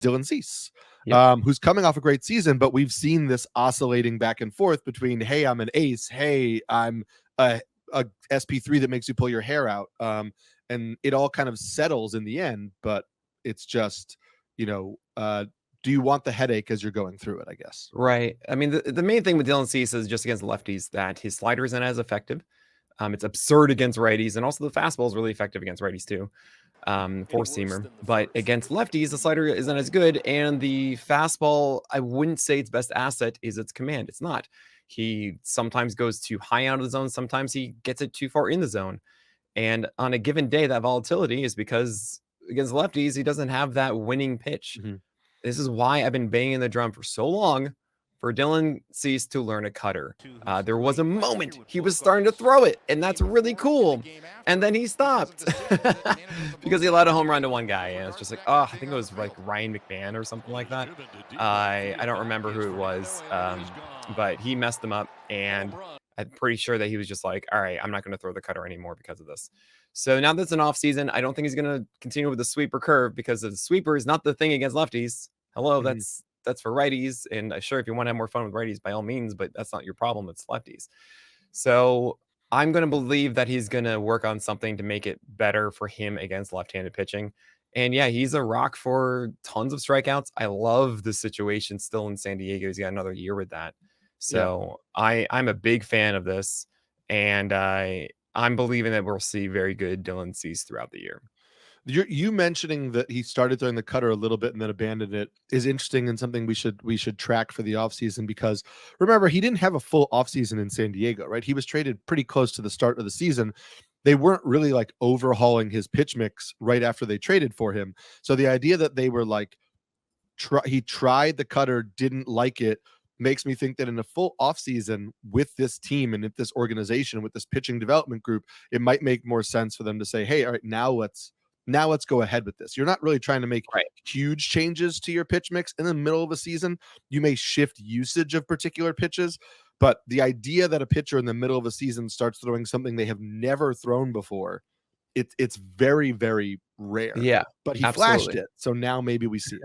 Dylan Cease, Yep. who's coming off a great season, but we've seen this oscillating back and forth between, hey, I'm an ace, hey, I'm a SP3 that makes you pull your hair out, and it all kind of settles in the end. But it's just, do you want the headache as you're going through it? I guess. Right. I mean, the main thing with Dylan Cease is just against lefties that his slider isn't as effective. It's absurd against righties, and also the fastball is really effective against righties too. Four seamer, but against lefties, the slider isn't as good, and the fastball, I wouldn't say its best asset is its command. It's not. He sometimes goes too high out of the zone, sometimes he gets it too far in the zone, and on a given day, that volatility is because against lefties, he doesn't have that winning pitch. Mm-hmm. This is why I've been banging the drum for so long for Dylan Cease to learn a cutter. There was a moment he was starting to throw it, and that's really cool. And then he stopped because he allowed a home run to one guy. And it's just like, oh, I think it was like Ryan McMahon or something like that. I don't remember who it was, but he messed him up. And I'm pretty sure that he was just like, all right, I'm not going to throw the cutter anymore because of this. So now that's an off season, I don't think he's going to continue with the sweeper curve because the sweeper is not the thing against lefties. Hello, Mm-hmm. that's for righties. And sure, if you want to have more fun with righties, by all means, but that's not your problem. It's lefties. So I'm going to believe that he's going to work on something to make it better for him against left-handed pitching. And yeah, he's a rock for tons of strikeouts. I love the situation still in San Diego. He's got another year with that. So I'm a big fan of this. And I'm believing that we'll see very good Dylan Cease throughout the year. You mentioning that he started throwing the cutter a little bit and then abandoned it is interesting and something we should track for the offseason, because remember, he didn't have a full offseason in San Diego, right? He was traded pretty close to the start of the season. They weren't really like overhauling his pitch mix right after they traded for him. So the idea that they were like, he tried the cutter, didn't like it, makes me think that in a full offseason with this team and with this organization, with this pitching development group, it might make more sense for them to say, hey, all right, now let's go ahead with this. You're not really trying to make huge changes to your pitch mix in the middle of a season. You may shift usage of particular pitches, but the idea that a pitcher in the middle of a season starts throwing something they have never thrown before, it's very, very rare. Yeah, but he absolutely flashed it, so now maybe we see it.